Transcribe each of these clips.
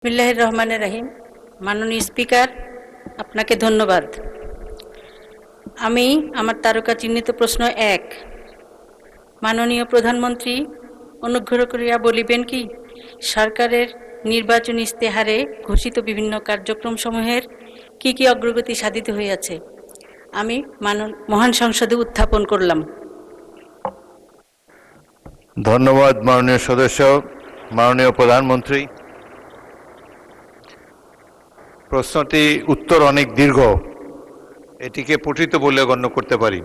বিসমিল্লাহির রহমানির রহিম। মাননীয় স্পিকার, আপনাকে ধন্যবাদ। আমি আমার তারকা চিহ্নিত প্রশ্ন 1, মাননীয় প্রধানমন্ত্রী অনুগ্রহ করিয়া বলিবেন কি সরকারের নির্বাচনী ইস্তেহারে ঘোষিত বিভিন্ন কার্যক্রমসমূহের কি অগ্রগতি সাধিত হইয়াছে? আমি মহান সংসদে উত্থাপন করলাম। ধন্যবাদ মাননীয় সদস্য। মাননীয় প্রধানমন্ত্রী, প্রশ্নটি উত্তর অনেক দীর্ঘ, এটিকে পঠিত বলে গণ্য করতে পারি।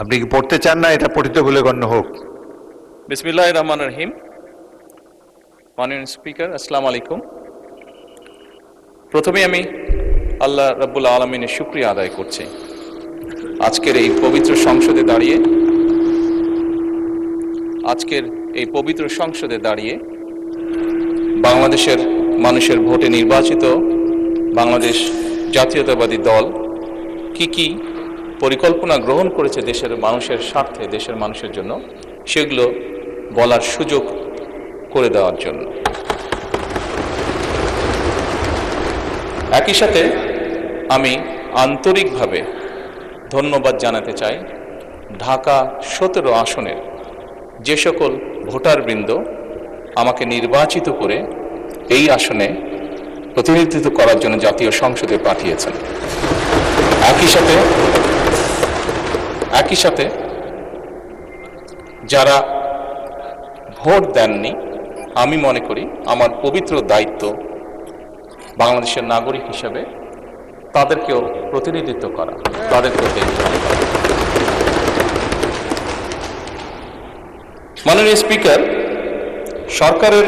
আপনি কি পড়তে চান না এটা পঠিত বলে গণ্য হোক? বিসমিল্লাহির রহমানির রহিম। মাননীয় স্পিকার, আসসালামু আলাইকুম। প্রথমে আমি আল্লাহ রাব্বুল আলামিনের শুকরিয়া আদায় করছি আজকের এই পবিত্র সংসদে দাঁড়িয়ে বাংলাদেশের মানুষের ভোটে নির্বাচিত বাংলাদেশ জাতীয়তাবাদী দল কি পরিকল্পনা গ্রহণ করেছে দেশের মানুষের স্বার্থে, দেশের মানুষের জন্য, সেগুলো বলার সুযোগ করে দেওয়ার জন্য। একই সাথে আমি আন্তরিকভাবে ধন্যবাদ জানাতে চাই ঢাকা 17 আসনের যে সকল ভোটারবৃন্দ আমাকে নির্বাচিত করে এই আসনে প্রতিনিধিত্ব করার জন্য জাতীয় সংসদে পাঠিয়েছেন। একই সাথে যারা ভোট দেননি, আমি মনে করি আমার পবিত্র দায়িত্ব বাংলাদেশের নাগরিক হিসেবে তাদেরকেও প্রতিনিধিত্ব করা, তাদেরকেও দেখভাল করা। মাননীয় স্পিকার, সরকারের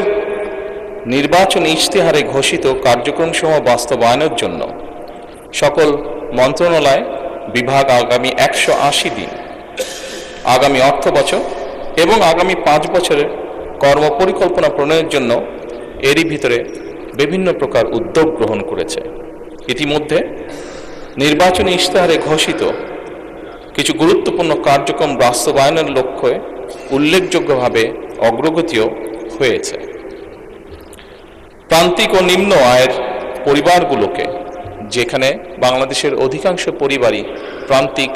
নির্বাচনী ইশতেহারে ঘোষিত কার্যক্রমসমূহ বাস্তবায়নের জন্য সকল মন্ত্রণালয় বিভাগ আগামী 180 দিন, আগামী অর্থ বছর এবং আগামী 5 বছরের কর্মপরিকল্পনা প্রণয়নের জন্য এরই ভিতরে বিভিন্ন প্রকার উদ্যোগ গ্রহণ করেছে। ইতিমধ্যে নির্বাচনী ইশতেহারে ঘোষিত কিছু গুরুত্বপূর্ণ কার্যক্রম বাস্তবায়নের লক্ষ্যে উল্লেখযোগ্যভাবে অগ্রগতিও হয়েছে। প্রান্তিক ও নিম্ন আয়ের পরিবারগুলোকে, যেখানে বাংলাদেশের অধিকাংশ পরিবারই প্রান্তিক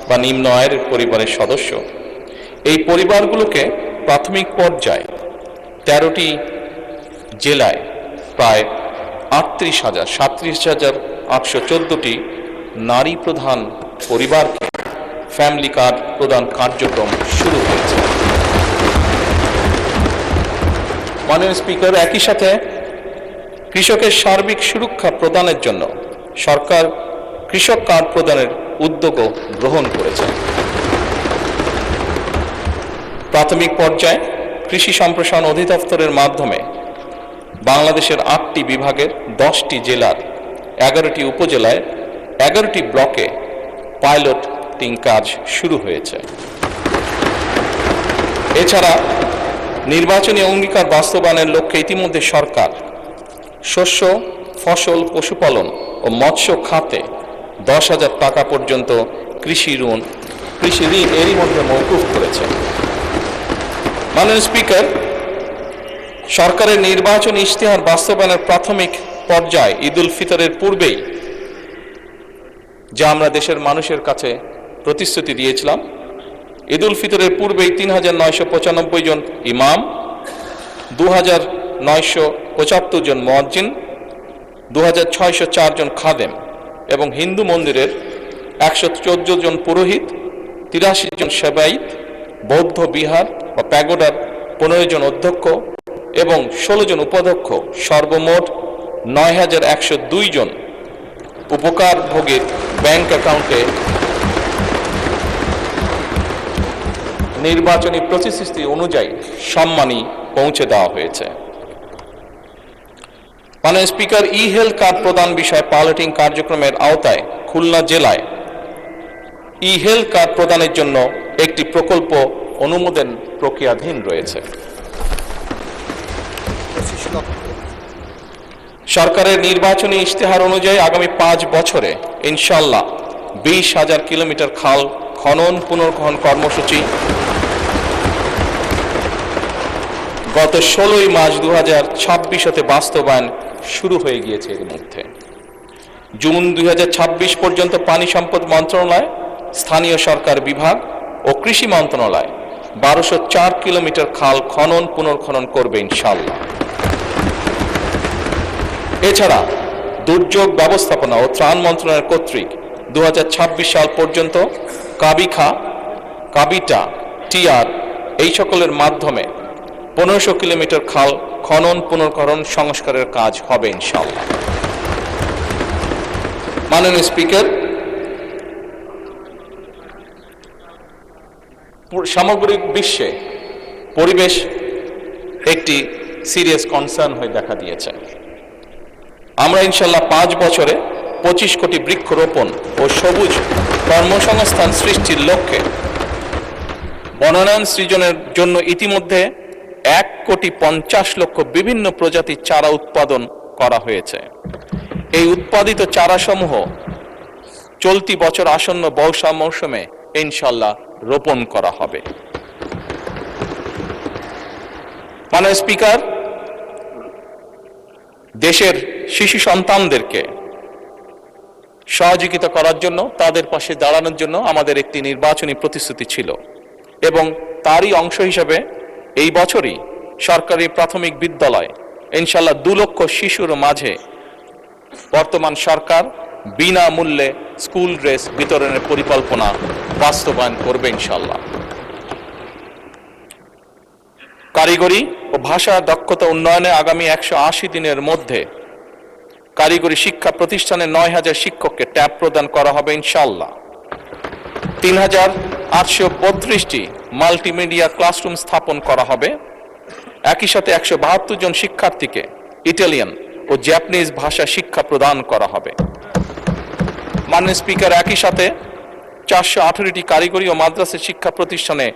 বা নিম্ন আয়ের পরিবারের সদস্য, এই পরিবারগুলোকে প্রাথমিক পর্যায়ে 13টি জেলায় প্রায় 37,814টি নারী প্রধান পরিবারকে ফ্যামিলি কার্ড প্রদান কার্যক্রম শুরু হয়েছে। মাননীয় স্পিকার, একই সাথে কৃষকের সার্বিক সুরক্ষা প্রদানের জন্য সরকার কৃষক কার্ড প্রদানের উদ্যোগও গ্রহণ করেছে। প্রাথমিক পর্যায়ে কৃষি সম্প্রসারণ অধিদপ্তরের মাধ্যমে বাংলাদেশের 8টি বিভাগের 10টি জেলার 11টি উপজেলায় 11টি ব্লকে পাইলটিং কাজ শুরু হয়েছে। এছাড়া নির্বাচনী অঙ্গীকার বাস্তবায়নের লক্ষ্যে ইতিমধ্যে সরকার শস্য, ফসল, পশুপালন ও মৎস্য খাতে 10,000 টাকা পর্যন্ত কৃষি ঋণ এরই মধ্যে মওকুফ করেছে। মাননীয় স্পিকার, সরকারের নির্বাচনী ইশতেহার বাস্তবায়নের প্রাথমিক পর্যায়ে ঈদ উল ফিতরের পূর্বেই যা আমরা দেশের মানুষের কাছে প্রতিশ্রুতি দিয়েছিলাম, ঈদ উল ফিতরের পূর্বেই 3,995 জন ইমাম, 2,975 জন মুয়াজ্জিন, 2,604 জন খাদেম এবং হিন্দু মন্দিরের 114 জন পুরোহিত, 83 জন সেবায়িত, বৌদ্ধ বিহার বা প্যাগোডার 15 জন অধ্যক্ষ এবং 16 জন উপাধ্যক্ষ, সর্বমোট 9,102 জন উপকার ভোগীর ব্যাংক অ্যাকাউন্টে নির্বাচনী প্রতিশ্রুতি অনুযায়ী সম্মানী পৌঁছে দেওয়া হয়েছে। মাননীয় স্পিকার, ই হেলথ কার্ড প্রদান বিষয়ে পাইলটিং কার্যক্রমের আওতায় খুলনা জেলায় ই হেলথ কার্ড প্রদানের জন্য একটি প্রকল্প অনুমোদন প্রক্রিয়াধীন রয়েছে। সরকারের নির্বাচনী ইশতেহার অনুযায়ী আগামী 5 বছরে ইনশাআল্লাহ 20,000 কিলোমিটার খাল খনন পুনর্খনন কর্মসূচি, গত 16ই মার্চ 2026 হতে বাস্তবায়ন শুরু হয়ে গিয়েছে। এর মধ্যে জুন 2026 পর্যন্ত পানি সম্পদ মন্ত্রণালয়, স্থানীয় সরকার বিভাগ ও কৃষি মন্ত্রণালয় 1204 কিলোমিটার খাল খনন পুনর্খনন করবে ইনশাআল্লাহ। এছাড়া দুর্যোগ ব্যবস্থাপনা ও ত্রাণ মন্ত্রণালয় কর্তৃক 2026 সাল পর্যন্ত কাবিখা, কাবিটা, টিআর এই সকলের মাধ্যমে 1500 কিলোমিটার খাল খনন পুনর্খনন সংস্কারের কাজ হবে ইনশাআল্লাহ। মাননীয় স্পিকার, সামগ্রিক বিশ্বে পরিবেশ একটি সিরিয়াস কনসার্ন হয়ে দেখা দিয়েছে। আমরা ইনশাআল্লাহ 5 বছরে 25 কোটি বৃক্ষরোপণ ও সবুজ কর্মসংস্থান সৃষ্টির লক্ষ্যে বনায়ন সৃজনের জন্য ইতিমধ্যে 1,50,00,000 বিভিন্ন প্রজাতির চারা উৎপাদন করা হয়েছে। এই উৎপাদিত চারাসমূহ চলতি বছর আসন্ন বর্ষা মৌসুমে ইনশাআল্লাহ রোপণ করা হবে। মাননীয় স্পিকার, দেশের শিশু সন্তানদেরকে সহযোগিতা করার জন্য, তাদের পাশে দাঁড়ানোর জন্য আমাদের একটি নির্বাচনী প্রতিশ্রুতি ছিল এবং তারই অংশ হিসেবে এই বছরই সরকারি প্রাথমিক বিদ্যালয় ইনশাআল্লাহ 2 লক্ষ শিশুর মাঝে বর্তমান সরকার বিনামূল্যে স্কুল ড্রেস বিতরণের পরিকল্পনা বাস্তবায়ন করবে ইনশাআল্লাহ। কারিগরি ও ভাষা দক্ষতা উন্নয়নে আগামী 180 দিনের মধ্যে কারিগরি শিক্ষা প্রতিষ্ঠানে 9,000 শিক্ষককে ট্যাব প্রদান করা হবে ইনশাআল্লাহ। 3,832টি মাল্টিমিডিয়া ক্লাসরুম স্থাপন করা হবে। একই সাথে 172 জন শিক্ষার্থীকে ইটালিয়ান ও জাপানিজ ভাষা শিক্ষা প্রদান করা হবে। মাননীয় স্পিকার, একই সাথে 418টি কারিগরি ও মাদ্রাসা শিক্ষা প্রতিষ্ঠানে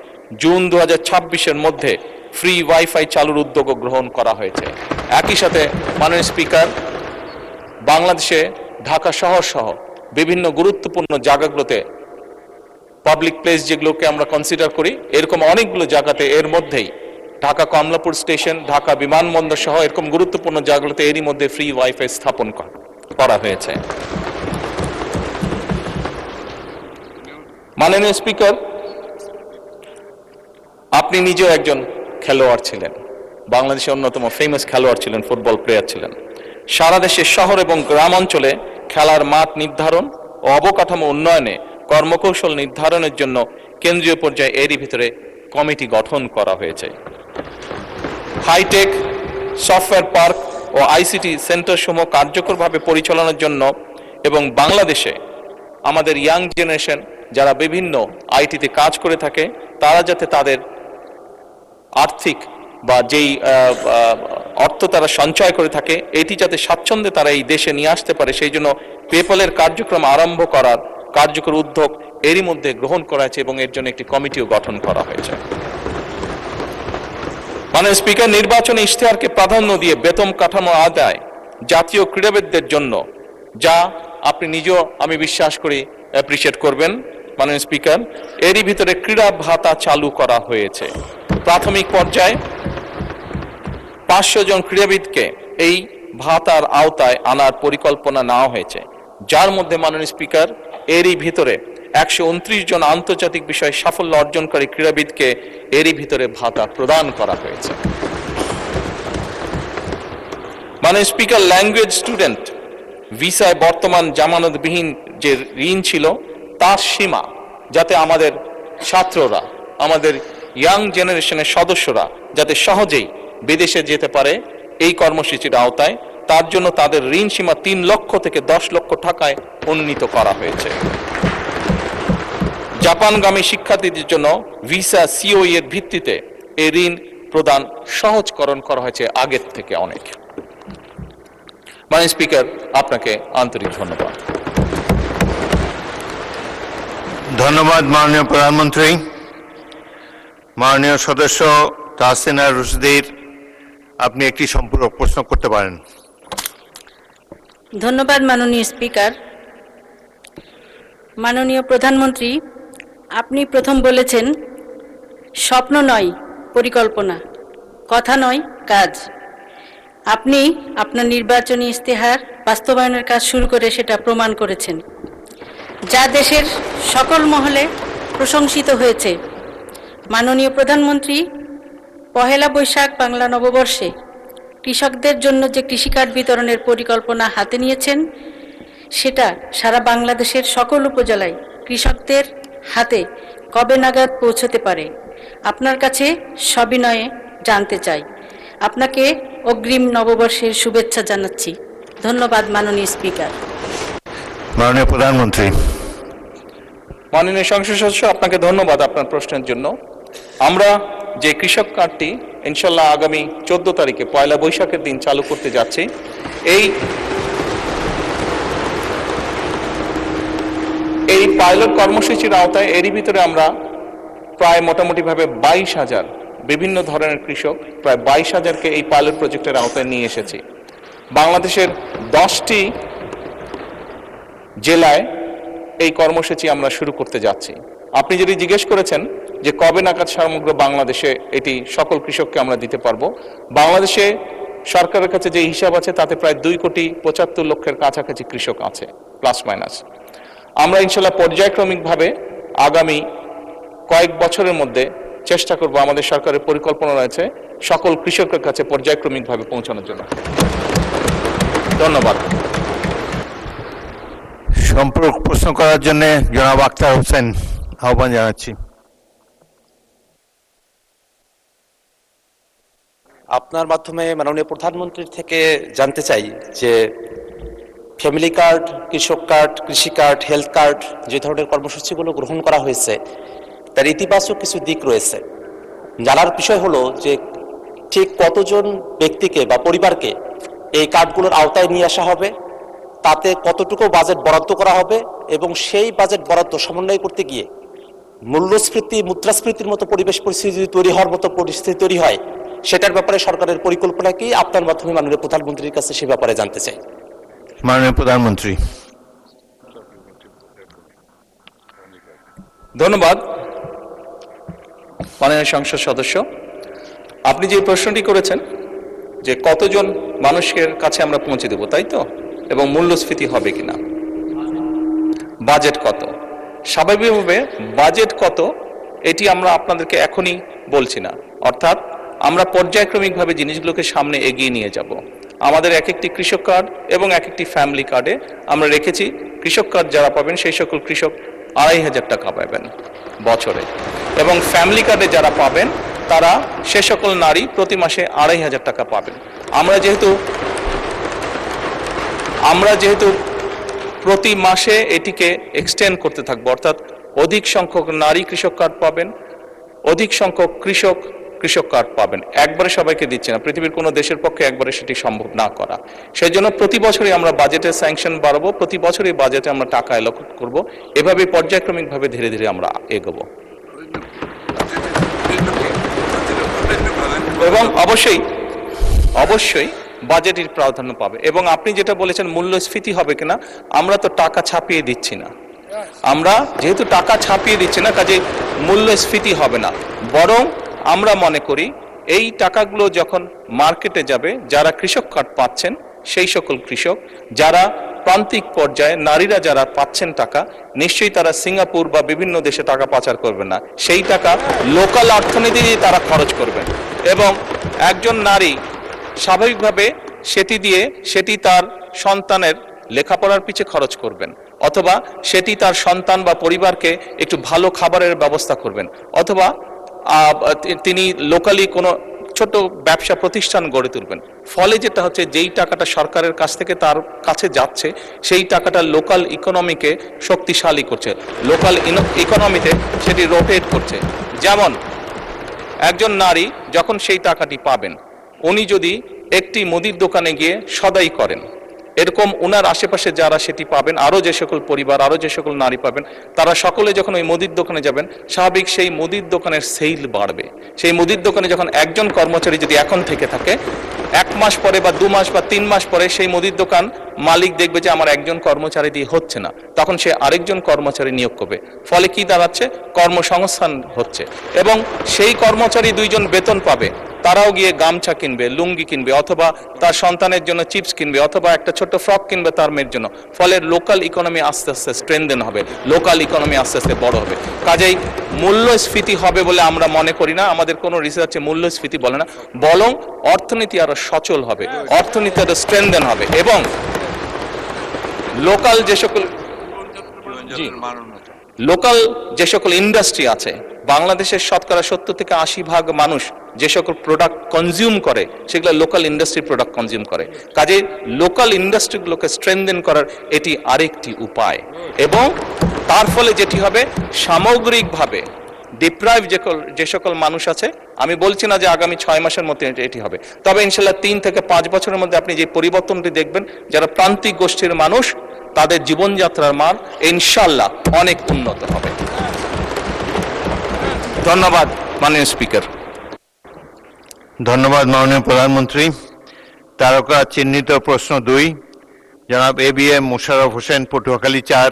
জুন 2026-এর মধ্যে ফ্রি ওয়াইফাই চালুর উদ্যোগ গ্রহণ করা হয়েছে। একই সাথে মাননীয় স্পিকার, বাংলাদেশে ঢাকা শহর সহ বিভিন্ন গুরুত্বপূর্ণ জায়গাগুলোতে পাবলিক প্লেস যেগুলোকে আমরা কনসিডার করি, এরকম অনেকগুলো জায়গাতে এর মধ্যেই ঢাকা কমলাপুর স্টেশন, ঢাকা বিমানবন্দর সহ এরকম গুরুত্বপূর্ণ জায়গাগুলোতে এরই মধ্যে ফ্রি ওয়াইফাই স্থাপন করা হয়েছে। মাননীয় স্পিকার, আপনি নিজেও একজন খেলোয়াড় ছিলেন, বাংলাদেশের অন্যতম ফেমাস খেলোয়াড় ছিলেন, ফুটবল প্লেয়ার ছিলেন। সারা দেশের শহর এবং গ্রাম অঞ্চলে খেলার মাঠ নির্ধারণ ও অবকাঠামো উন্নয়নে কর্মকৌশল নির্ধারণের জন্য কেন্দ্রীয় পর্যায়ে এরই ভিতরে কমিটি গঠন করা হয়েছে। হাইটেক সফটওয়্যার পার্ক ও আইসিটি সেন্টার সমূহ কার্যকরভাবে পরিচালনার জন্য এবং বাংলাদেশে আমাদের ইয়াং জেনারেশন যারা বিভিন্ন আইটিতে কাজ করে থাকে তারা যাতে তাদের আর্থিক বা যেই অর্থ তারা সঞ্চয় করে থাকে এটি যাতে স্বাচ্ছন্দ্যে তারা এই দেশে নিয়ে আসতে পারে, সেই জন্য পেপ্যালের কার্যক্রম আরম্ভ করার কার্যকর উদ্যোগ এরই মধ্যে গ্রহণ করা হয়েছে এবং এর জন্য একটি কমিটিও গঠন করা হয়েছে। মাননীয় স্পিকার, নির্বাচনী ইশতেহারকে প্রাধান্য দিয়ে বেতন কাঠামো আদায় জাতীয় ক্রীড়াবিদদের জন্য, যা আপনি নিজেও আমি বিশ্বাস করি অ্যাপ্রিশিয়েট করবেন মাননীয় স্পিকার, এরই ভিতরে ক্রীড়া ভাতা চালু করা হয়েছে। প্রাথমিক পর্যায়ে 500 জন ক্রীড়াবিদকে এই ভাতার আওতায় আনার পরিকল্পনা নেওয়া হয়েছে, যার মধ্যে মাননীয় স্পিকার এরই ভিতরে 129 জন আন্তর্জাতিক বিষয়ে সাফল্য অর্জনকারী ক্রীড়াবিদকে এরই ভিতরে ভাতা প্রদান করা হয়েছে। মাননীয় স্পিকার, ল্যাঙ্গুয়েজ স্টুডেন্ট ভিসায় বর্তমান জামানতবিহীন যে ঋণ ছিল তার সীমা যাতে আমাদের ছাত্ররা, আমাদের ইয়াং জেনারেশনের সদস্যরা যাতে সহজেই বিদেশে যেতে পারে এই কর্মসূচির আওতায়, তার জন্য তাদের ঋণ সীমা 3 লক্ষ থেকে 10 লক্ষ টাকায় উন্নীত করা হয়েছে। জাপানগামী শিক্ষার্থীদের জন্য ভিসা সিওই এর ভিত্তিতে এই ঋণ প্রদান সহজকরণ করা হয়েছে আগের থেকে অনেক। মাননীয় স্পিকার, আপনাকে আন্তরিক ধন্যবাদ। ধন্যবাদ মাননীয় প্রধানমন্ত্রী। মাননীয় সদস্য তাহসিনা রুশদীর, আপনি একটি সম্পূরক প্রশ্ন করতে পারেন। ধন্যবাদ মাননীয় স্পিকার। মাননীয় প্রধানমন্ত্রী, আপনি প্রথম বলেছেন স্বপ্ন নয় পরিকল্পনা, কথা নয়, কাজ। আপনি আপনার নির্বাচনী ইস্তেহার বাস্তবায়নের কাজ শুরু করে সেটা প্রমাণ করেছেন, যা দেশের সকল মহলে প্রশংসিত হয়েছে। মাননীয় প্রধানমন্ত্রী, পহেলা বৈশাখ বাংলা নববর্ষে কৃষকদের জন্য যে কৃষিকার্ড বিতরণের পরিকল্পনা হাতে নিয়েছেন, সেটা সারা বাংলাদেশের সকল উপজেলায় কৃষকদের হাতে কবে নাগাদ পৌঁছতে পারে, আপনার কাছে সবিনয়ে জানতে চাই। আপনাকে অগ্রিম নববর্ষের শুভেচ্ছা জানাচ্ছি। ধন্যবাদ মাননীয় স্পিকার। মাননীয় প্রধানমন্ত্রী। মাননীয় সংসদ সদস্য, আপনাকে ধন্যবাদ আপনার প্রশ্নের জন্য। আমরা যে কৃষক কার্ডটি ইনশাল্লাহ আগামী 14 তারিখে পয়লা বৈশাখের দিন চালু করতে যাচ্ছি, এই পাইলট কর্মসূচির আওতায় এরই ভিতরে আমরা প্রায় মোটামুটিভাবে 22,000 বিভিন্ন ধরনের কৃষক, প্রায় 22,000কে এই পাইলট প্রজেক্টের আওতায় নিয়ে এসেছি। বাংলাদেশের 10টি জেলায় এই কর্মসূচি আমরা শুরু করতে যাচ্ছি। আপনি যদি জিজ্ঞেস করেছেন যে কবে নাগাদ সমগ্র বাংলাদেশে এটি সকল কৃষককে আমরা দিতে পারবো, বাংলাদেশে সরকারের কাছে যে হিসাব আছে তাতে প্রায় 2,75,00,000 কাছাকাছি কৃষক আছে, প্লাস মাইনাস। আমরা ইনশাল্লাহ পর্যায়ক্রমিকভাবে আগামী কয়েক বছরের মধ্যে চেষ্টা করব, আমাদের সরকারের পরিকল্পনা রয়েছে সকল কৃষকের কাছে পর্যায়ক্রমিকভাবে পৌঁছানোর জন্য। ধন্যবাদ। সম্পর্ক প্রশ্ন করার জন্য জনাব আক্তার হোসেন আহ্বান জানাচ্ছি। আপনার মাধ্যমে মাননীয় প্রধানমন্ত্রীর থেকে জানতে চাই যে ফ্যামিলি কার্ড, কৃষক কার্ড, কৃষি কার্ড, হেলথ কার্ড যে ধরনের কর্মসূচিগুলো গ্রহণ করা হয়েছে তার ইতিবাচক কিছু দিক রয়েছে। জানার বিষয় হলো যে ঠিক কতজন ব্যক্তিকে বা পরিবারকে এই কার্ডগুলোর আওতায় নিয়ে আসা হবে, তাতে কতটুকু বাজেট বরাদ্দ করা হবে, এবং সেই বাজেট বরাদ্দ সমন্বয় করতে গিয়ে মূল্যস্ফীতি, মুদ্রাস্ফীতির মতো পরিবেশ পরিস্থিতি তৈরি হওয়ার মতো পরিস্থিতি তৈরি হয়, সেটার ব্যাপারে সরকারের পরিকল্পনা কি? আপনার মাধ্যমে মাননীয় প্রধানমন্ত্রীর কাছে সে ব্যাপারে জানতে চাই। মাননীয় প্রধানমন্ত্রী। ধন্যবাদ মাননীয় সংসদ সদস্য। আপনি যে প্রশ্নটি করেছেন যে কতজন মানুষের কাছে আমরা পৌঁছে দেব, তাই তো, এবং মূল্যস্ফীতি হবে কিনা, বাজেট কত, স্বাভাবিকভাবে বাজেট কত এটি আমরা আপনাদেরকে এখনই বলছি না। অর্থাৎ আমরা পর্যায়ক্রমিকভাবে জিনিসগুলোকে সামনে এগিয়ে নিয়ে যাব। আমাদের এক একটি কৃষক কার্ড এবং এক একটি ফ্যামিলি কার্ডে আমরা রেখেছি কৃষক কার্ড যারা পাবেন সেই সকল কৃষক 2,500 টাকা পাবেন বছরে, এবং ফ্যামিলি কার্ডে যারা পাবেন তারা সে সকল নারী প্রতি মাসে 2,500 টাকা পাবেন। আমরা যেহেতু প্রতি মাসে এটিকে এক্সটেন্ড করতে থাকবো, অর্থাৎ অধিক সংখ্যক নারী কৃষক কার্ড পাবেন, অধিক সংখ্যক কৃষক কার্ড পাবেন। একবারে সবাইকে দিচ্ছে না, পৃথিবীর কোনো দেশের পক্ষে একবারে সেটি সম্ভব না করা। সেই জন্য প্রতি বছরই আমরা বাজেটের স্যাংশন বাড়াবো, প্রতি বছরই বাজেটে আমরা টাকা অ্যালোকেট করব, এভাবে পর্যায়ক্রমিকভাবে ধীরে ধীরে আমরা এগোবো। এবং অবশ্যই বাজেটের প্রাধান্য পাবে। এবং আপনি যেটা বলেছেন মূল্যস্ফীতি হবে কিনা, আমরা তো টাকা ছাপিয়ে দিচ্ছি না, আমরা যেহেতু টাকা ছাপিয়ে দিচ্ছি না কাজে মূল্যস্ফীতি হবে না, বরং আমরা মনে করি এই টাকাগুলো যখন মার্কেটে যাবে, যারা কৃষক কার্ড পাচ্ছেন সেই সকল কৃষক, যারা প্রান্তিক পর্যায়ে নারীরা যারা পাচ্ছেন টাকা, নিশ্চয়ই তারা সিঙ্গাপুর বা বিভিন্ন দেশে টাকা পাচার করবে না, সেই টাকা লোকাল অর্থনীতি দিয়ে তারা খরচ করবেন। এবং একজন নারী স্বাভাবিকভাবে সেটি তার সন্তানের লেখাপড়ার পিছে খরচ করবেন, অথবা সেটি তার সন্তান বা পরিবারকে একটু ভালো খাবারের ব্যবস্থা করবেন, অথবা তিনি লোকালি কোনো ছোট ব্যবসা প্রতিষ্ঠান গড়ে তুলবেন। ফলে যেটা হচ্ছে, যেই টাকাটা সরকারের কাছ থেকে তার কাছে যাচ্ছে সেই টাকাটা লোকাল ইকোনমিকে শক্তিশালী করছে, লোকাল ইকোনমিতে সেটি রোটেট করছে। যেমন একজন নারী যখন সেই টাকাটি পাবেন, উনি যদি একটি মুদির দোকানে গিয়ে সদাই করেন, এরকম উনার আশেপাশে যারা সেটি পাবেন, আরো যে সকল পরিবার, আরো যে সকল নারী পাবেন, তারা সকলে যখন ওই মুদির দোকানে যাবেন, স্বাভাবিক সেই মুদির দোকানের সেল বাড়বে। সেই মুদির দোকানে যখন একজন কর্মচারী যদি এখন থেকে থাকে, 1 মাস পরে বা 2 মাস বা 3 মাস পরে সেই মুদির দোকান মালিক দেখবে যে আমার একজন কর্মচারী দিয়ে হচ্ছে না, তখন সে আরেকজন কর্মচারী নিয়োগ করবে। ফলে কি দাঁড়াচ্ছে, কর্মসংস্থান হচ্ছে এবং সেই কর্মচারী 2 জন বেতন পাবে, তারাও গিয়ে গামছা কিনবে, লুঙ্গি কিনবে, অথবা তার সন্তানের জন্য চিপস কিনবে, অথবা একটা ছোট্ট ফ্রক কিনবে তার মেয়ের জন্য। ফলে লোকাল ইকোনমি আস্তে আস্তে স্ট্রেনদেন হবে, লোকাল ইকোনমি আস্তে আস্তে বড় হবে। কাজেই মূল্যস্ফীতি হবে বলে আমরা মনে করি না, আমাদের কোনো রিসার্চে মূল্যস্ফীতি বলে না, বরং অর্থনীতি আরো সচল হবে, অর্থনীতি আরো স্ট্রেনদেন হবে এবং লোকাল যে সকল লোকাল যে সকল ইন্ডাস্ট্রি আছে, বাংলাদেশের শতকরা 70 থেকে 80% মানুষ যে সকল প্রোডাক্ট কনজিউম করে সেগুলো লোকাল ইন্ডাস্ট্রি প্রোডাক্ট কনজিউম করে। কাজে লোকাল ইন্ডাস্ট্রিগুলোকে স্ট্রেনদেন করার এটি আরেকটি উপায় এবং তার ফলে যেটি হবে, সামগ্রিকভাবে ডিপ্রাইভ যে সকল মানুষ আছে, আমি বলছি না যে আগামী 6 মাসের মধ্যে এটি হবে, তবে ইনশাল্লাহ 3 থেকে 5 বছরের মধ্যে আপনি যে পরিবর্তনটি দেখবেন, যারা প্রান্তিক গোষ্ঠীর মানুষ তাদের জীবনযাত্রার মান ইনশাল্লাহ অনেক উন্নত হবে। ধন্যবাদ মাননীয় স্পিকার। ধন্যবাদ মাননীয় প্রধানমন্ত্রী। তারকা চিহ্নিত প্রশ্ন 2, জনাব ABM মোশাররফ হোসেন, পটুয়াখালী 4,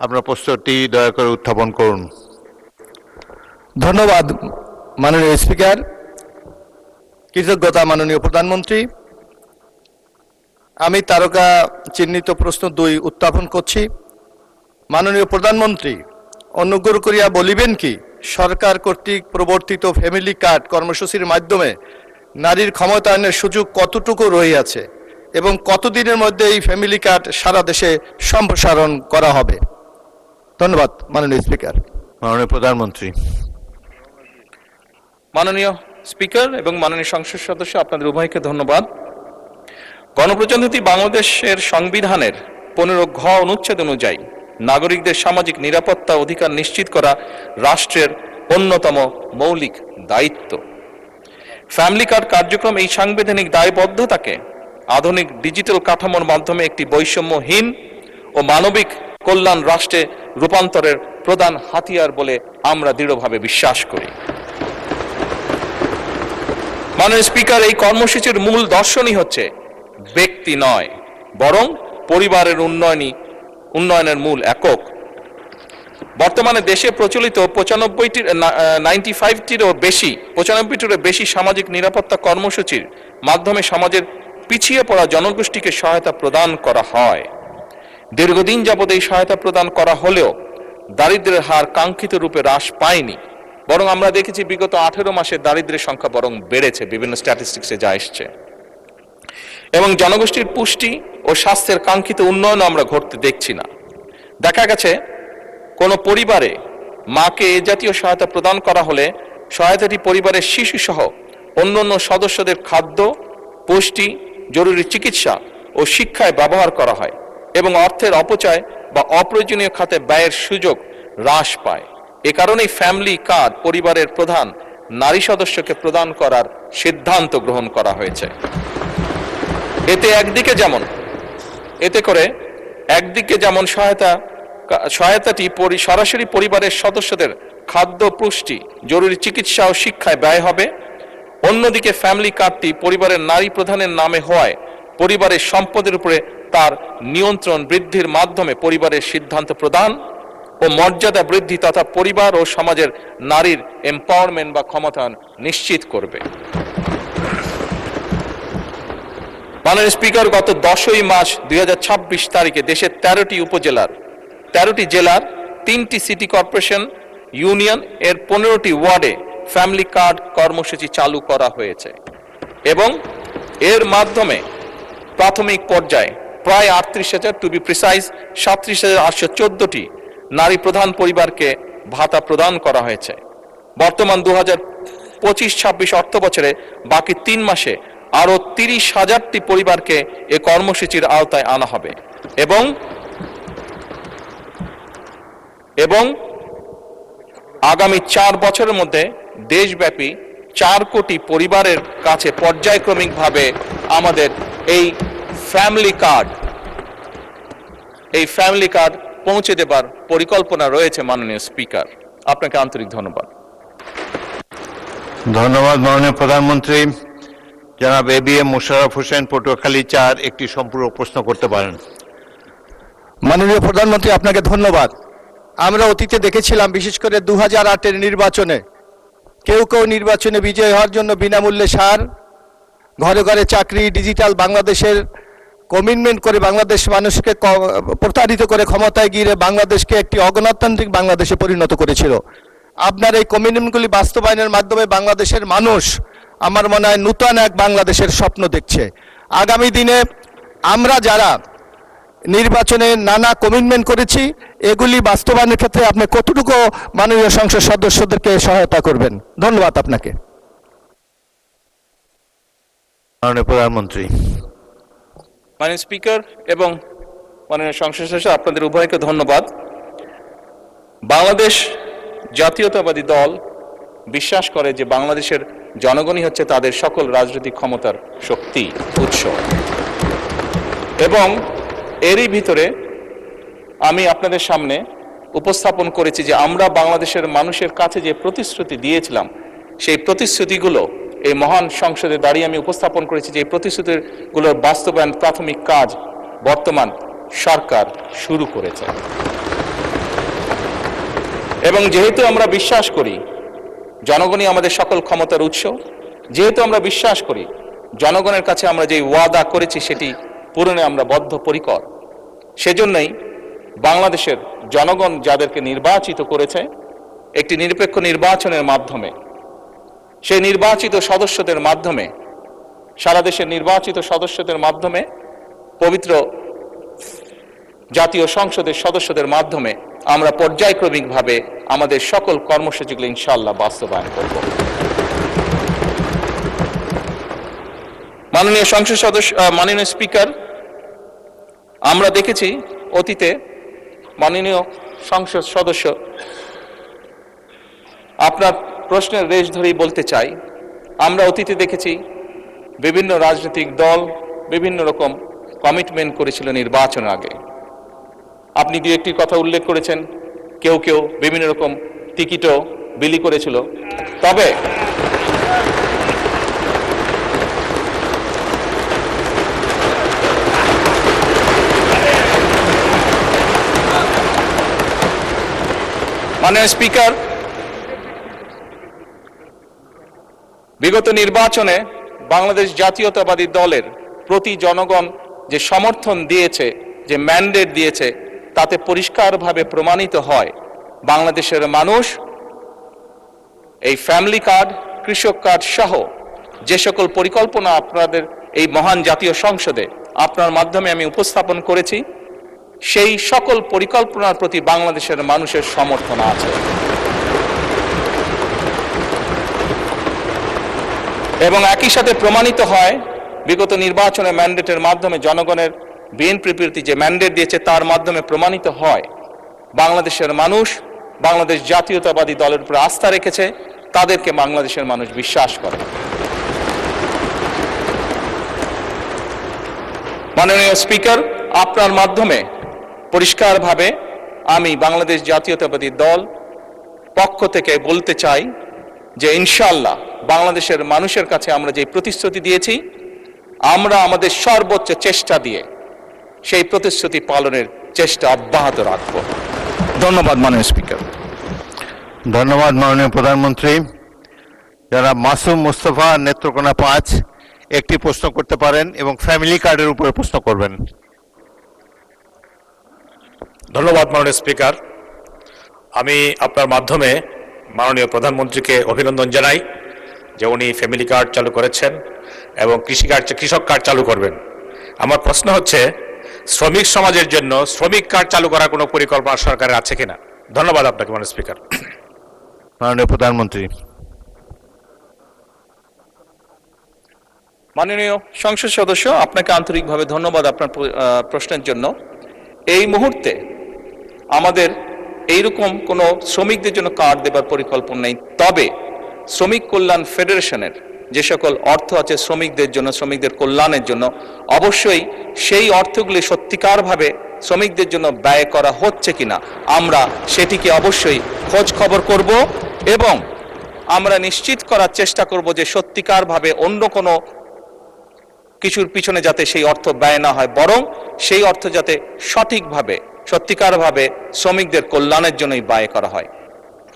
আপনার প্রশ্নটি দয়া করে উত্থাপন করুন। ধন্যবাদ মাননীয় স্পিকার। কৃতজ্ঞতা মাননীয় প্রধানমন্ত্রী। আমি তারকা চিহ্নিত প্রশ্ন 2 উত্থাপন করছি। মাননীয় প্রধানমন্ত্রী, অনুগ্রহ করিয়া বলিবেন কি সরকার কর্তৃক প্রবর্তিত ফ্যামিলি কার্ড কর্মসূচির মাধ্যমে নারীর ক্ষমতায়নের সুযোগ কতটুকু রহিয়াছে এবং কতদিনের মধ্যে এই ফ্যামিলি কার্ড সারা দেশে সম্প্রসারণ করা হবে? ধন্যবাদ মাননীয় স্পিকার। মাননীয় প্রধানমন্ত্রী। মাননীয় স্পিকার এবং মাননীয় সংসদ সদস্য, আপনাদের উভয়কে ধন্যবাদ। গণপ্রজাতন্ত্রী বাংলাদেশের সংবিধানের 15 ঘ অনুচ্ছেদ অনুযায়ী নাগরিকদের সামাজিক নিরাপত্তা অধিকার নিশ্চিত করা রাষ্ট্রের অন্যতম মৌলিক দায়িত্ব। ফ্যামিলি কার্ড কার্যক্রম এই সাংবিধানিক দায়বদ্ধতাকে আধুনিক ডিজিটাল কাঠামোর মাধ্যমে একটি বৈষম্যহীন ও মানবিক কল্যাণ রাষ্ট্রে রূপান্তরের প্রধান হাতিয়ার বলে আমরা দৃঢ়ভাবে বিশ্বাস করি। মাননীয় স্পিকার, এই কর্মসূচির মূল দর্শনই হচ্ছে ব্যক্তি নয়, বরং পরিবারের উন্নয়নের মূল একক। বর্তমানে দেশে প্রচলিত 95টিরও বেশি সামাজিক নিরাপত্তা কর্মসূচির মাধ্যমে সমাজের পিছিয়ে পড়া জনগোষ্ঠীকে সহায়তা প্রদান করা হয়। দীর্ঘদিন যাবৎ এই সহায়তা প্রদান করা হলেও দারিদ্র্যের হার কাঙ্ক্ষিত রূপে হ্রাস পায়নি, বরং আমরা দেখেছি বিগত 18 মাসে দারিদ্র্যের সংখ্যা বরং বেড়েছে, বিভিন্ন স্ট্যাটিস্টিক্সে যা এসছে। এবং জনগোষ্ঠীর পুষ্টি ও স্বাস্থ্যের কাঙ্ক্ষিত উন্নয়ন আমরা ঘটতে দেখছি না। দেখা গেছে কোনো পরিবারে মাকে এ জাতীয় সহায়তা প্রদান করা হলে সহায়তাটি পরিবারের শিশু সহ অন্যান্য সদস্যদের খাদ্য, পুষ্টি, জরুরি চিকিৎসা ও শিক্ষায় ব্যবহার করা হয় এবং অর্থের অপচয় বা অপ্রয়োজনীয় খাতে ব্যয়ের সুযোগ হ্রাস পায়। এ কারণেই ফ্যামিলি কার্ড পরিবারের প্রধান নারী সদস্যকে প্রদান করার সিদ্ধান্ত গ্রহণ করা হয়েছে। একদিকে যেমন সহায়তাটি সরাসরি পরিবারের সদস্যদের খাদ্য, পুষ্টি, জরুরি চিকিৎসা ও শিক্ষায় ব্যয় হবে, অন্যদিকে ফ্যামিলি কার্ডটি পরিবারের নারী প্রধানের নামে হওয়ায় পরিবারের সম্পদের উপরে তার নিয়ন্ত্রণ বৃদ্ধির মাধ্যমে পরিবারের সিদ্ধান্ত প্রদান ও মর্যাদা বৃদ্ধি তথা পরিবার ও সমাজের নারীর এম্পাওয়ারমেন্ট বা ক্ষমতায়ন নিশ্চিত করবে। মাননীয় স্পিকার, গত 10ই মার্চ 2026 তারিখে দেশের 13টি জেলার 3টি সিটি কর্পোরেশন ইউনিয়ন এর 15টি ওয়ার্ডে ফ্যামিলি কার্ড কর্মসূচি চালু করা হয়েছে এবং এর মাধ্যমে প্রাথমিক পর্যায়ে প্রায় 38,000, টু বি প্রিসাইজ 37,814টি নারী প্রধান পরিবারকে ভাতা প্রদান করা হয়েছে। বর্তমান 2025-26 অর্থ বছরে বাকি 3 মাসে আরো 30,000টি পরিবারকে এ কর্মসূচির আওতায় আনা হবে এবং আগামী 4 বছরের মধ্যে দেশব্যাপী 4 কোটি পরিবারের কাছে পর্যায়ক্রমিকভাবে আমাদের এই ফ্যামিলি কার্ড পৌঁছে দেবার পরিকল্পনা রয়েছে। মাননীয় স্পিকার, আপনাকে আন্তরিক ধন্যবাদ। ধন্যবাদ মাননীয় প্রধানমন্ত্রী। জনাব ABM মোশাররফ হোসেন, পটুয়াখালী 4 একটি সম্পূরক প্রশ্ন করতে পারেন। মাননীয় প্রধানমন্ত্রী, আপনাকে ধন্যবাদ। আমরা অতীতে দেখেছিলাম, বিশেষ করে 2008-এর নির্বাচনে কেউ কেউ নির্বাচনে বিজয় হওয়ার জন্য বিনামূল্যে সার, ঘরে ঘরে চাকরি, ডিজিটাল বাংলাদেশের কমিটমেন্ট করে বাংলাদেশ মানুষকে প্রতারিত করে ক্ষমতায় গিয়ে বাংলাদেশকে একটি অগণতান্ত্রিক বাংলাদেশে পরিণত করেছিল। আপনার এই কমিটমেন্টগুলি বাস্তবায়নের মাধ্যমে বাংলাদেশের মানুষ, আমার মনে হয়, নূতন এক বাংলাদেশের স্বপ্ন দেখছে। আগামী দিনে আমরা যারা নির্বাচনে নানা কমিটমেন্ট করেছি, এগুলি বাস্তবায়নের ক্ষেত্রে আপনি কতটুকু মাননীয় সংসদ সদস্যদেরকে সহায়তা করবেন? ধন্যবাদ আপনাকে। মাননীয় প্রধানমন্ত্রী। মাননীয় স্পিকার এবং মাননীয় সংসদ সদস্য, আপনাদের উভয়কে ধন্যবাদ। বাংলাদেশ জাতীয়তাবাদী দল বিশ্বাস করে যে বাংলাদেশের জনগণই হচ্ছে তাদের সকল রাজনৈতিক ক্ষমতার শক্তি, উৎস। এবং এরই ভিতরে আমি আপনাদের সামনে উপস্থাপন করেছি যে আমরা বাংলাদেশের মানুষের কাছে যে প্রতিশ্রুতি দিয়েছিলাম, সেই প্রতিশ্রুতিগুলো এই মহান সংসদে দাঁড়িয়ে আমি উপস্থাপন করেছি যে এই প্রতিশ্রুতিগুলোর বাস্তবায়ন প্রাথমিক কাজ বর্তমান সরকার শুরু করেছে। এবং যেহেতু আমরা বিশ্বাস করি জনগণই আমাদের সকল ক্ষমতার উৎস, যেহেতু আমরা বিশ্বাস করি জনগণের কাছে আমরা যে ওয়াদা করেছি সেটি পূরণে আমরা বদ্ধপরিকর, সেজন্যই বাংলাদেশের জনগণ যাদেরকে নির্বাচিত করেছে একটি নিরপেক্ষ নির্বাচনের মাধ্যমে, সেই নির্বাচিত সদস্যদের মাধ্যমে, সারা দেশের নির্বাচিত সদস্যদের মাধ্যমে, পবিত্র জাতীয় সংসদের সদস্যদের মাধ্যমে আমরা পর্যায়ক্রমিকভাবে আমাদের সকল কর্মসূচিগুলো ইনশাআল্লাহ বাস্তবায়ন করব। মাননীয় সংসদ সদস্য, মাননীয় স্পিকার, আমরা দেখেছি অতীতে, মাননীয় সংসদ সদস্য, আপনার প্রশ্নের রেশ ধরেই বলতে চাই, আমরা অতীতে দেখেছি বিভিন্ন রাজনৈতিক দল বিভিন্ন রকম কমিটমেন্ট করেছিল নির্বাচনের আগে। আপনি দু একটি কথা উল্লেখ করেছেন, কেউ কেউ বিভিন্ন রকম টিকিটও বিলি করেছিল। তবে মাননীয় স্পিকার, বিগত নির্বাচনে বাংলাদেশ জাতীয়তাবাদী দলের প্রতি জনগণ যে সমর্থন দিয়েছে, যে ম্যান্ডেট দিয়েছে, তাতে পরিষ্কারভাবে প্রমাণিত হয় বাংলাদেশের মানুষ এই ফ্যামিলি কার্ড, কৃষক কার্ড সহ যে সকল পরিকল্পনা আপনাদের এই মহান জাতীয় সংসদে আপনার মাধ্যমে আমি উপস্থাপন করেছি, সেই সকল পরিকল্পনার প্রতি বাংলাদেশের মানুষের সমর্থন আছে। এবং একই সাথে প্রমাণিত হয় বিগত নির্বাচনে ম্যান্ডেটের মাধ্যমে জনগণের বিএনপির প্রতি যে ম্যান্ডেট দিয়েছে তার মাধ্যমে প্রমাণিত হয় বাংলাদেশের মানুষ বাংলাদেশ জাতীয়তাবাদী দলের উপর আস্থা রেখেছে, তাদেরকে বাংলাদেশের মানুষ বিশ্বাস করে। মাননীয় স্পিকার, আপনার মাধ্যমে পরিষ্কারভাবে আমি বাংলাদেশ জাতীয়তাবাদী দল পক্ষ থেকে বলতে চাই যে ইনশাআল্লাহ বাংলাদেশের মানুষের কাছে আমরা যে প্রতিশ্রুতি দিয়েছি, আমরা আমাদের সর্বোচ্চ চেষ্টা দিয়ে সেই প্রতিশ্রুতি পালনের চেষ্টা অব্যাহত রাখব। ধন্যবাদ মাননীয় স্পিকার। ধন্যবাদ মাননীয় প্রধানমন্ত্রী। যারা মাসুম মুস্তফা, নেত্রকোনা 5 একটি প্রশ্ন করতে পারেন এবং ফ্যামিলি কার্ডের উপরে প্রশ্ন করবেন। ধন্যবাদ মাননীয় স্পিকার। আমি আপনার মাধ্যমে মাননীয় প্রধানমন্ত্রীকে অভিনন্দন জানাই যে উনি ফ্যামিলি কার্ড চালু করেছেন এবং কৃষক কার্ড চালু করবেন। আমার প্রশ্ন হচ্ছে, শ্রমিক সমাজের জন্য শ্রমিক কার্ড চালু করার কোনো পরিকল্পনা সরকারের আছে কিনা? ধন্যবাদ আপনাকে মাননীয় স্পিকার। মাননীয় প্রধানমন্ত্রী। মাননীয় সংসদ সদস্য, আপনাকে আন্তরিকভাবে ধন্যবাদ আপনার প্রশ্নের জন্য। এই মুহূর্তে আমাদের এইরকম কোনো শ্রমিকদের জন্য কার্ড দেবার পরিকল্পনা নেই, তবে শ্রমিক কল্যাণ ফেডারেশনের যে সকল অর্থ আছে শ্রমিকদের জন্য, শ্রমিকদের কল্যাণের জন্য, অবশ্যই সেই অর্থগুলি সত্যিকারভাবে শ্রমিকদের জন্য ব্যয় করা হচ্ছে কিনা আমরা সেটিকে অবশ্যই খোঁজ খবর করব এবং আমরা নিশ্চিত করার চেষ্টা করব যে সত্যিকারভাবে অন্য কোনো কিছুর পিছনে যাতে সেই অর্থ ব্যয় না হয়, বরং সেই অর্থ যাতে সঠিকভাবে সত্যিকারভাবে শ্রমিকদের কল্যাণের জন্যই ব্যয় করা হয়।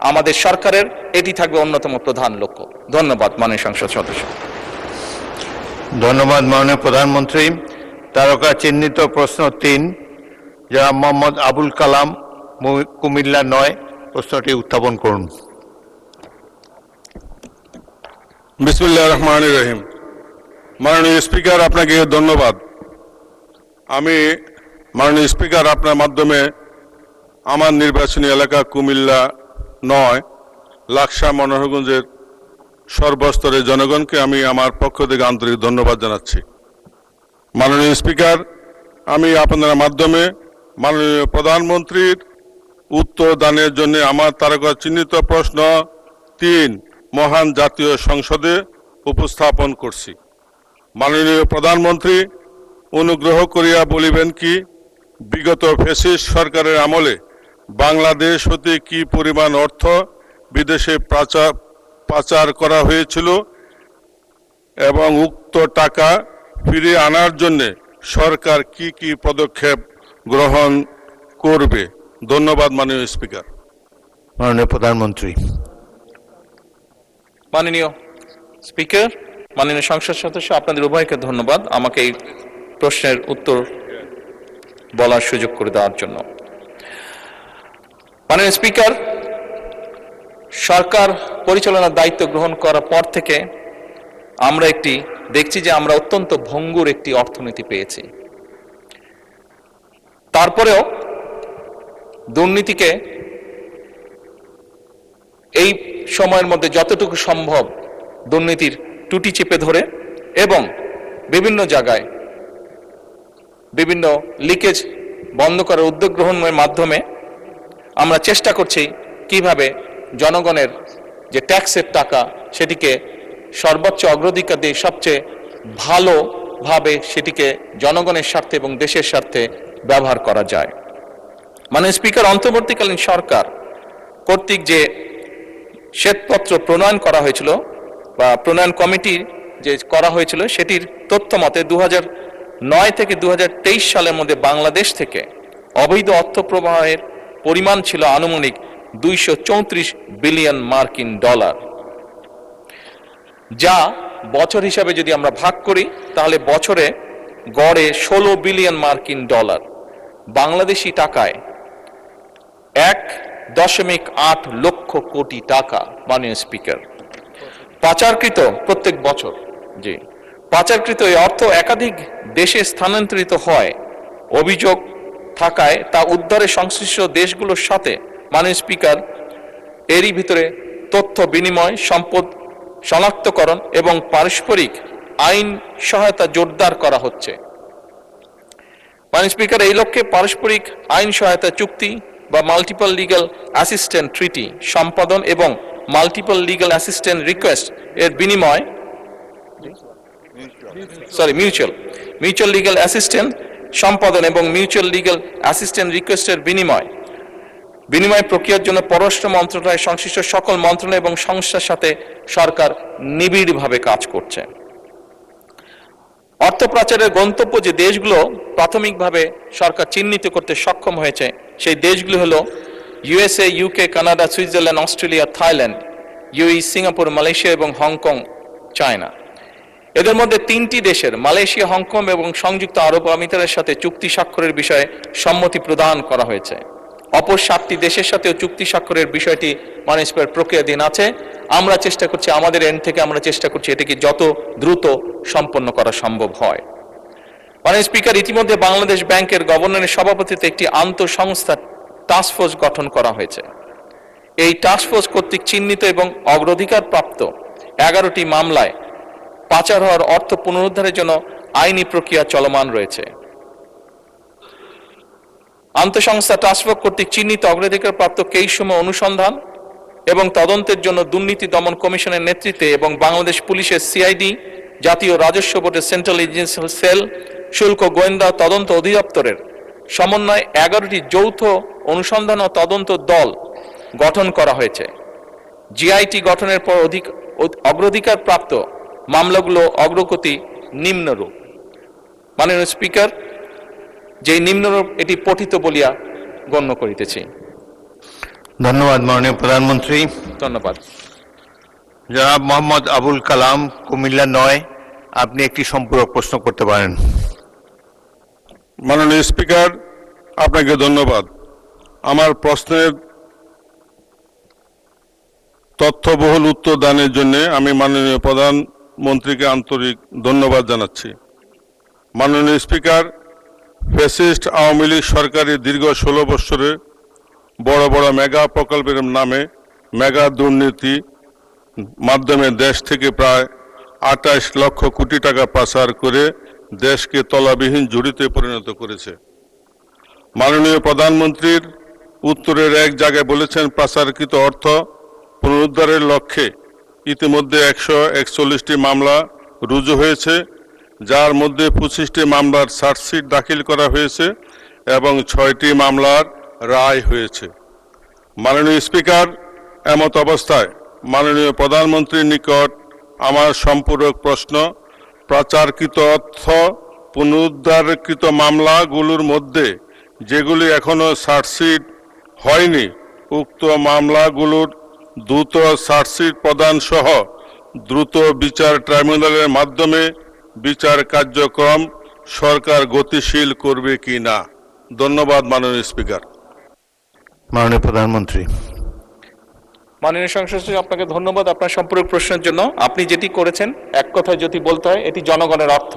আমাদের সরকারের এটি থাকবে অন্যতম প্রধান লক্ষ্য। ধন্যবাদ মাননীয় সংসদ সদস্য। ধন্যবাদ মাননীয় প্রধানমন্ত্রী। তারকা চিহ্নিত প্রশ্ন 3 জনাব মোহাম্মদ আবুল কালাম, কুমিল্লা 9, প্রশ্নটি উত্থাপন করুন। বিসমিল্লাহির রহমানির রহিম। মাননীয় স্পিকার, আপনাকে ধন্যবাদ। আমি মাননীয় স্পিকার আপনার মাধ্যমে আমার নির্বাচনী এলাকা কুমিল্লা 9 লাকসা মনোহরগঞ্জের সর্বস্তরের জনগণকে আমি আমার পক্ষ থেকে আন্তরিক ধন্যবাদ জানাচ্ছি। মাননীয় স্পিকার, আমি আপনার মাধ্যমে মাননীয় প্রধানমন্ত্রীর উত্তর দানের জন্য আমার তারকা চিহ্নিত প্রশ্ন 3 মহান জাতীয় সংসদে উপস্থাপন করছি। মাননীয় প্রধানমন্ত্রী, অনুগ্রহ করিয়া বলিবেন কি, বিগত ফ্যাসিস্ট সরকারের আমলে বাংলাদেশ হতে কি পরিমাণ অর্থ বিদেশে পাচার করা হয়েছিল এবং উক্ত টাকা ফিরিয়ে আনার জন্য সরকার কি কি পদক্ষেপ গ্রহণ করবে? ধন্যবাদ মাননীয় স্পিকার। মাননীয় প্রধানমন্ত্রী। মাননীয় স্পিকার, মাননীয় সংসদ সদস্য, আপনাদের উভয়কে ধন্যবাদ আমাকে এই প্রশ্নের উত্তর বলার সুযোগ করে দেওয়ার জন্য। মাননীয় স্পিকার, সরকার পরিচালনার দায়িত্ব গ্রহণ করার পর থেকে আমরা দেখছি যে আমরা অত্যন্ত ভঙ্গুর একটি অর্থনীতি পেয়েছি। তারপরেও দুর্নীতিকে এই সময়ের মধ্যে যতটুকু সম্ভব দুর্নীতির টুটি চেপে ধরে এবং বিভিন্ন জায়গায় বিভিন্ন লিকেজ বন্ধ করার উদ্যোগ গ্রহণের মাধ্যমে আমরা চেষ্টা করছি কিভাবে জনগণের যে ট্যাক্সের টাকা সেটিকে সর্বোচ্চ অগ্রাধিকার দিয়ে সবচেয়ে ভালোভাবে সেটিকে জনগণের স্বার্থে এবং দেশের স্বার্থে ব্যবহার করা যায়। মানে স্পিকার, অন্তর্বর্তীকালীন সরকার কর্তৃক যে শ্বেতপত্র প্রণয়ন করা হয়েছিল বা প্রণয়ন কমিটি যে করা হয়েছিল সেটির তথ্য মতে 2009 থেকে 2023 সালের মধ্যে বাংলাদেশ থেকে অবৈধ অর্থ প্রবাহের পরিমাণ ছিল আনুমানিক 234 বিলিয়ন মার্কিন ডলার, যা বছর হিসাবে যদি আমরা ভাগ করি তাহলে বছরে গড়ে 16 বিলিয়ন মার্কিন ডলার, বাংলাদেশি টাকায় 1.8 লক্ষ কোটি টাকা। মাননীয় স্পিকার, পাচারকৃত প্রত্যেক বছর পাচারকৃত এই অর্থ একাধিক দেশে স্থানান্তরিত হয় অভিযোগ থাকায় তা উদ্ধারে সংশ্লিষ্ট দেশগুলোর সাথে মাননীয় স্পিকার এরই ভিতরে তথ্য বিনিময়, সম্পদ শনাক্তকরণ এবং পারস্পরিক আইন সহায়তা জোরদার করা হচ্ছে। মাননীয় স্পিকার, এই লক্ষ্যে পারস্পরিক আইন সহায়তা চুক্তি বা মাল্টিপল লিগ্যাল অ্যাসিস্ট্যান্ট ট্রিটি সম্পাদন এবং মাল্টিপল লিগ্যাল অ্যাসিস্ট্যান্ট রিকোয়েস্ট এর বিনিময় মিউচুয়াল লিগ্যাল অ্যাসিস্ট্যান্ট সম্পাদন এবং মিউচুয়াল লিগ্যাল অ্যাসিস্ট্যান্ট রিকোয়েস্টের বিনিময় প্রক্রিয়ার জন্য পররাষ্ট্র মন্ত্রণালয় সংশ্লিষ্ট সকল মন্ত্রণালয় এবং সংস্থার সাথে সরকার নিবিড়ভাবে কাজ করছে। অর্থ পাচারের গন্তব্য যে দেশগুলো প্রাথমিকভাবে সরকার চিহ্নিত করতে সক্ষম হয়েছে সেই দেশগুলো হলো USA, UK, Canada, Switzerland, Australia, Thailand, UE, Singapore, Malaysia এবং হংকং, চায়না। এদের মধ্যে 3টি দেশের মালয়েশিয়া, হংকং এবং সংযুক্ত আরব আমিরাতের সাথে চুক্তি স্বাক্ষরের বিষয়ে সম্মতি প্রদান করা হয়েছে। অপর 7টি দেশের সাথেও চুক্তি স্বাক্ষরের বিষয়টি মাননীয় প্রক্রিয়াধীন আছে। আমরা চেষ্টা করছি, আমাদের এন্ড থেকে আমরা চেষ্টা করছি এটিকে যত দ্রুত সম্পন্ন করা সম্ভব হয়। মাননীয় স্পিকার, ইতিমধ্যে বাংলাদেশ ব্যাংকের গভর্নরের সভাপতিত্বে একটি আন্তঃসংস্থা টাস্কফোর্স গঠন করা হয়েছে। এই টাস্কফোর্স কর্তৃক চিহ্নিত এবং অগ্রাধিকার প্রাপ্ত 11টি মামলায় পাচার হওয়ার অর্থ পুনরুদ্ধারের জন্য আইনি প্রক্রিয়া চলমান রয়েছে। আন্তঃসংস্থা টাস্কফোর্স কর্তৃক চিহ্নিত অগ্রাধিকারপ্রাপ্ত কেসসমূহ অনুসন্ধান এবং তদন্তের জন্য দুর্নীতি দমন কমিশনের নেতৃত্বে এবং বাংলাদেশ পুলিশের সিআইডি, জাতীয় রাজস্ব বোর্ডের সেন্ট্রাল এজেন্সি সেল, শুল্ক গোয়েন্দা তদন্ত অধিদপ্তরের সমন্বয়ে 11টি যৌথ অনুসন্ধান ও তদন্ত দল গঠন করা হয়েছে। জিআইটি গঠনের পর অগ্রাধিকার প্রাপ্ত মামলাগুলো অগ্রগতি নিম্নরূপ। মাননীয় স্পিকার, যেই নিম্নরূপ এটি পঠিত বলিয়া গণ্য করিতেছি। ধন্যবাদ মাননীয় প্রধানমন্ত্রী। ধন্যবাদ। জনাব মোহাম্মদ আবুল কালাম, কুমিল্লা 9, আপনি একটি সম্পূরক প্রশ্ন করতে পারেন। মাননীয় স্পিকার, আপনাকে ধন্যবাদ। আমার প্রশ্নের তথ্যবহুল উত্তর দানের জন্য আমি মাননীয় প্রধানমন্ত্রীকে আন্তরিক ধন্যবাদ জানাচ্ছি। মাননীয় স্পিকার, ফ্যাসিস্ট আওয়ামী লীগ সরকারের দীর্ঘ 16 বছরে বড় বড় মেগা প্রকল্পের নামে মেগা দুর্নীতি মাধ্যমে দেশ থেকে প্রায় 28 লক্ষ কোটি টাকা পাচার করে দেশকে তলাবিহীন ঝুড়িতে পরিণত করেছে। মাননীয় প্রধানমন্ত্রীর উত্তরের এক জায়গায় বলেছেন, পাচারকৃত অর্থ পুনরুদ্ধারের লক্ষ্যে ইতিমধ্যে 141টি মামলা রুজু হয়েছে, যার মধ্যে 25টি মামলার চার্জশিট দাখিল করা হয়েছে এবং 6টি মামলার রায় হয়েছে। মাননীয় স্পিকার, এমত অবস্থায় মাননীয় প্রধানমন্ত্রীর নিকট আমার সম্পূরক প্রশ্ন, পাচারকৃত অর্থ পুনরুদ্ধারকৃত মামলাগুলোর মধ্যে যেগুলি এখনো চার্জশিট হয়নি, উক্ত মামলাগুলোর দ্রুত চার্জশিট প্রদান সহ দ্রুত বিচার ট্রাইব্যুনালের মাধ্যমে বিচার কার্যক্রম সরকার গতিশীল করবে কি না? ধন্যবাদ মাননীয় স্পিকার। মাননীয় প্রধানমন্ত্রী। মাননীয় সংসদ সদস্য, আপনাকে ধন্যবাদ আপনার সম্পূরক প্রশ্নের জন্য। আপনি যেটি করেছেন, এক কথায় যদি বলতে হয়, এটি জনগণের অর্থ,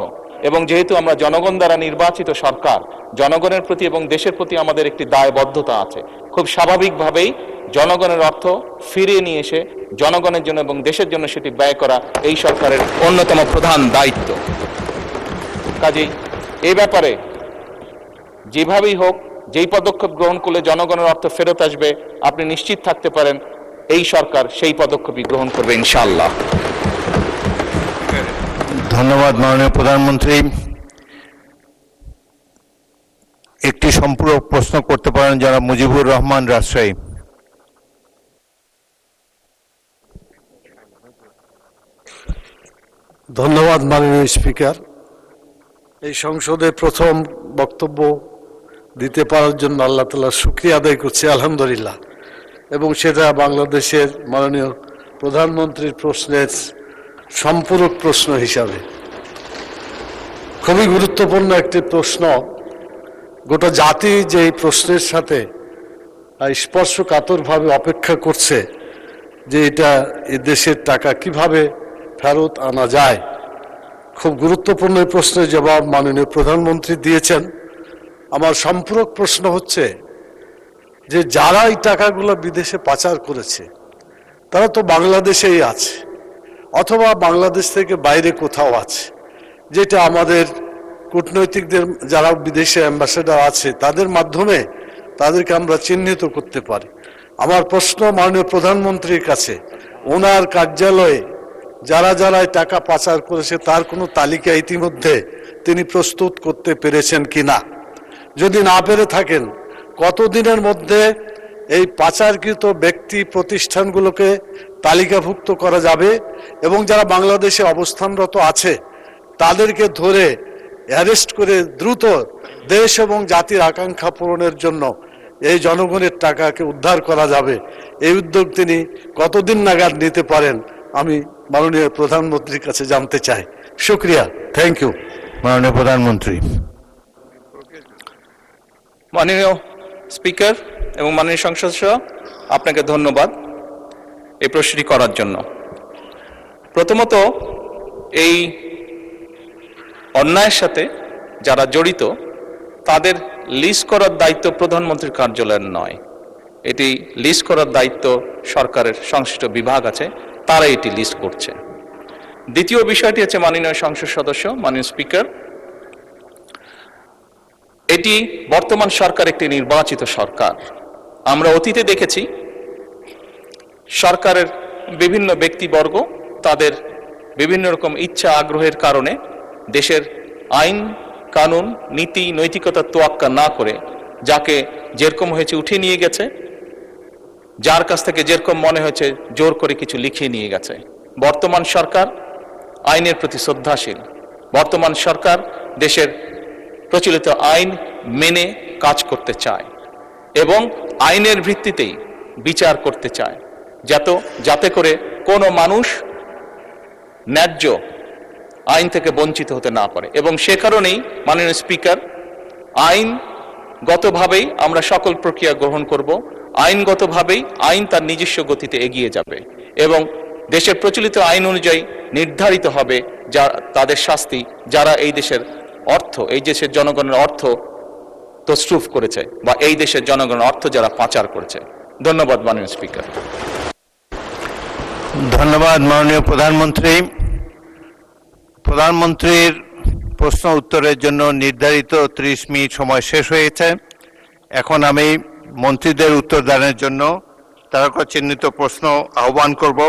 এবং যেহেতু আমরা জনগণ দ্বারা নির্বাচিত সরকার, জনগণের প্রতি এবং দেশের প্রতি আমাদের একটি দায়বদ্ধতা আছে। খুব স্বাভাবিকভাবেই জনগণের অর্থ ফিরিয়ে নিয়ে এসে জনগণের জন্য এবং দেশের জন্য সেটি ব্যয় করা এই সরকারের অন্যতম প্রধান দায়িত্ব। কাজেই এই ব্যাপারে যেভাবেই হোক, যেই পদক্ষেপ গ্রহণ করলে জনগণের অর্থ ফেরত আসবে, আপনি নিশ্চিত থাকতে পারেন এই সরকার সেই পদক্ষেপই গ্রহণ করবে ইনশাআল্লাহ। ধন্যবাদ মাননীয় প্রধানমন্ত্রী। একটি সম্পূরক প্রশ্ন করতে পারেন জনাব মুজিবুর রহমান, রাজশাহী। ধন্যবাদ মাননীয় স্পিকার। এই সংসদে প্রথম বক্তব্য দিতে পারার জন্য আল্লাহ তাআলার শুকরিয়া আদায় করছি, আলহামদুলিল্লাহ। এবং সেটা বাংলাদেশের মাননীয় প্রধানমন্ত্রীর প্রশ্নের সম্পূরক প্রশ্ন হিসাবে। খুবই গুরুত্বপূর্ণ একটি প্রশ্ন। গোটা জাতি যে এই প্রশ্নের সাথে স্পর্শকাতরভাবে অপেক্ষা করছে যে এটা এই দেশের টাকা কিভাবে ফেরত আনা যায়। খুব গুরুত্বপূর্ণ এই প্রশ্নের জবাব মাননীয় প্রধানমন্ত্রী দিয়েছেন। আমার সম্পূরক প্রশ্ন হচ্ছে যে যারা এই টাকাগুলো বিদেশে পাচার করেছে তারা তো বাংলাদেশেই আছে, অথবা বাংলাদেশ থেকে বাইরে কোথাও আছে, যেটা আমাদের কূটনৈতিকদের যারা বিদেশে অ্যাম্বাসেডার আছে তাদের মাধ্যমে তাদেরকে আমরা চিহ্নিত করতে পারি। আমার প্রশ্ন মাননীয় প্রধানমন্ত্রীর কাছে, ওনার কার্যালয়ে যারা যারা টাকা পাচার করেছে তার কোনো তালিকা ইতিমধ্যে তিনি প্রস্তুত করতে পেরেছেন কিনা? যদি না পেরে থাকেন, কতদিনের মধ্যে এই পাচারকৃত ব্যক্তি প্রতিষ্ঠানগুলোকে তালিকাভুক্ত করা যাবে এবং যারা বাংলাদেশে অবস্থানরত আছে তাদেরকে ধরে অ্যারেস্ট করে দ্রুত দেশ এবং জাতির আকাঙ্ক্ষা পূরণের জন্য এই জনগণের টাকাকে উদ্ধার করা যাবে? এই উদ্যোগ তিনি কতদিন নাগাদ নিতে পারেন আমি মাননীয় প্রধানমন্ত্রীর কাছে জানতে চাই। শুকরিয়া, থ্যাংক ইউ। মাননীয় প্রধানমন্ত্রী। মাননীয় স্পিকার এবং মাননীয় সংসদ সদস্য, আপনাকে ধন্যবাদ এই প্রশ্নটি করার জন্য। প্রথমত, এই অন্যায়ের সাথে যারা জড়িত তাদের লিস্ট করার দায়িত্ব প্রধানমন্ত্রীর কার্যালয়ের নয়। এটি লিস্ট করার দায়িত্ব সরকারের সংশ্লিষ্ট বিভাগ আছে, তারা এটি লিস্ট করছে। দ্বিতীয় বিষয়টি হচ্ছে মাননীয় সংসদ সদস্য, মাননীয় স্পিকার, এটি বর্তমান সরকার একটি নির্বাচিত সরকার। আমরা অতীতে দেখেছি সরকারের বিভিন্ন ব্যক্তিবর্গ তাদের বিভিন্ন রকম ইচ্ছা আগ্রহের কারণে দেশের আইন কানুন নীতি নৈতিকতার তোয়াক্কা না করে যাকে যেরকম হয়েছে উঠিয়ে নিয়ে গেছে, যার কাছ থেকে যেরকম মনে হয়েছে জোর করে কিছু লিখিয়ে নিয়ে গেছে। বর্তমান সরকার আইনের প্রতি শ্রদ্ধাশীল। বর্তমান সরকার দেশের প্রচলিত আইন মেনে কাজ করতে চায় এবং আইনের ভিত্তিতেই বিচার করতে চায়, যাতে করে কোনো মানুষ ন্যায্য আইন থেকে বঞ্চিত হতে না পারে। এবং সে কারণেই মাননীয় স্পিকার, আইনগতভাবেই আমরা সকল প্রক্রিয়া গ্রহণ করব, আইনগতভাবেই আইন তার নিজস্ব গতিতে এগিয়ে যাবে এবং দেশের প্রচলিত আইন অনুযায়ী নির্ধারিত হবে যা তাদের শাস্তি, যারা এই দেশের অর্থ, এই দেশের জনগণের অর্থ তছরুফ করেছে বা এই দেশের জনগণের অর্থ যারা পাচার করেছে। ধন্যবাদ মাননীয় স্পিকার। ধন্যবাদ মাননীয় প্রধানমন্ত্রী। প্রধানমন্ত্রীর প্রশ্ন উত্তরের জন্য নির্ধারিত 30 মিনিট সময় শেষ হয়েছে। এখন আমি মন্ত্রীদের উত্তর দানের জন্য তারকা চিহ্নিত প্রশ্ন আহ্বান করব।